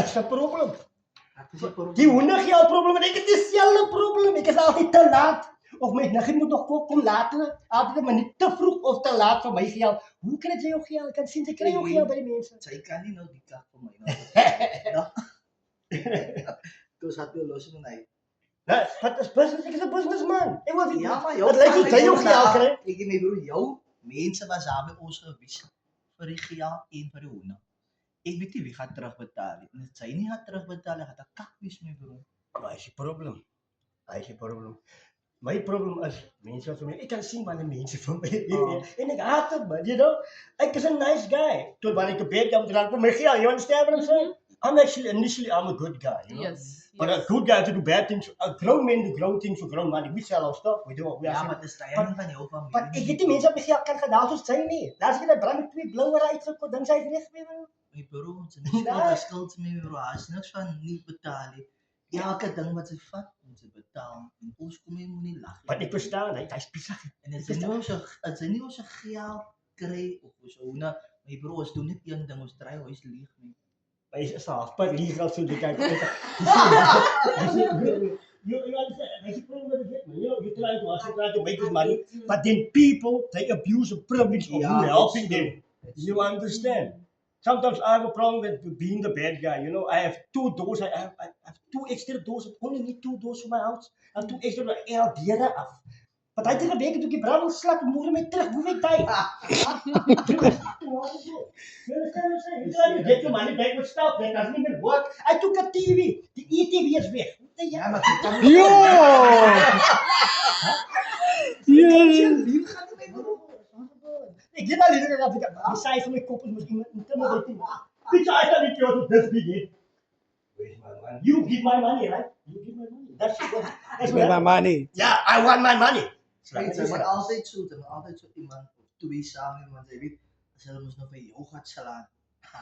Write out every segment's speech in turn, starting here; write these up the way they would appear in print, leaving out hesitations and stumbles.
Dat is een probleem. Dat is een probleem. Die hondergeld probleem, ik het hetzelfde probleem. Ik is altijd te laat. Of mijn naggie moet nog kom later. Altijd maar niet te vroeg of te laat voor mijn geld. Hoe krijg je jouw geld? Ik kan zien, ze krijgen jouw geld bij die mensen. Zij kan niet nou die kak voor mij. Dus had je los in mij. Het is business, ik is een businessman. Ja, maar Wat lijkt je dat jouw geld krijgt? Ik heb broer, jou mensen was samen ons gewist. Voor die geld en voor de honden. Ik weet niet wie gaat terugbetalen. En als zij niet gaat terugbetalen, gaat dat kak wist mijn broer. Maar is je probleem. Mijn probleem is, mensen van mij, ik kan zien wat de mensen van mij en ik haat het, man, you know. Ik is een nice guy. Toen wanneer ik een beetje aan het voor mijn geld, you understand what I'm saying? Initially, I'm a good guy, you know. Yes. But a good guy to do bad things, a grown man do grown things for grown money. We sell our stuff, we do what we Ja, are. maar het is tijd van jou van Maar ik weet die mensen op mijn geld kan gedaan zoals zij niet. Laat ik dat brand met 2 blauwe uitgekocht, dan zijn ze weg weer, man. Mijn broer, ze niet veel schuld mee, broer. Hij is niks van niet betalen. Elke ding wat ze vat, moet ze betalen. En ons kom je moet niet lachen. Maar ik verstaan, hij is pissig. En als ze niet onze geld krijgen, of zo, nou, mijn broer, ons doen niet één ding, ons draai, ons lieg mee. Maar is zelf, maar liegen als zo, die kijken. You understand? That's the problem with it, man. You try to make this money, but then people, they abuse the privilege of you helping them. You understand? Sometimes I have a problem with being the bad guy. You know, I have 2 doors. I have 2 extra doors. I only need 2 doors for my house. I have 2 extra doors. I have deuren af. Wat hij tegen weken doe ik brand slag, moeder mij terug, hoe weet hij? Get your money back with stuff, that doesn't even work. I took a TV, die ETV is weg. Ja, maar ze kan Yo! Ik weet al niet dat de size van mijn kop is misschien intimidating. Bitch, I can make you this big head. Where's my money? You give my money, right? You give my money. That's With my money. Yeah, I want my money. Ze moet altijd zo, iemand of 2 samen, want ze weet, als ze moest nog bij jou gaat slaan,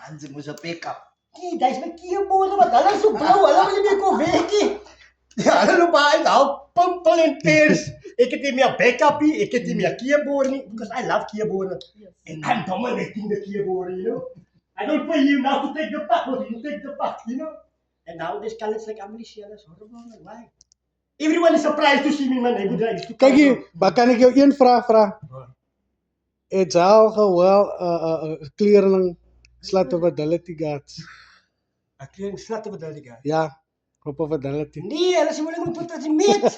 en ze moest een pick-up. Nee, dat is mijn keyboard, want dat is zo blauw, dat is niet meer weken. Ja, dat loopt hij nou, pumpel en peers. Ik heb niet meer backup, ik heb niet meer keyboard, because I love keyboard. Yes. And I'm dominating the keyboard, you know. I don't pay you now to take the buck, but you take the buck, you know. And nowadays, college like America, that's horrible, why? Everyone is surprised to see me in my neighborhood. Kijk hier, maar kan ik jou één vraag vragen? Het al wel kleren slatte wat fidelity gaat. Ik kreeg een slatte wat dat ik ga. Ja, op fidelity. Nee, alles moet ik moeten dat je meet.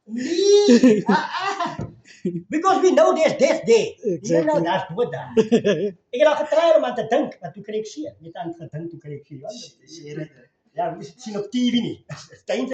Nee. Because we know there's this day. You know that's what that. Ik heb al getraind om aan te denken, maar toen kreeg ik zeer. Niet aan het gedenken, toen kreeg ik zeer. Ja, we zien op TV niet.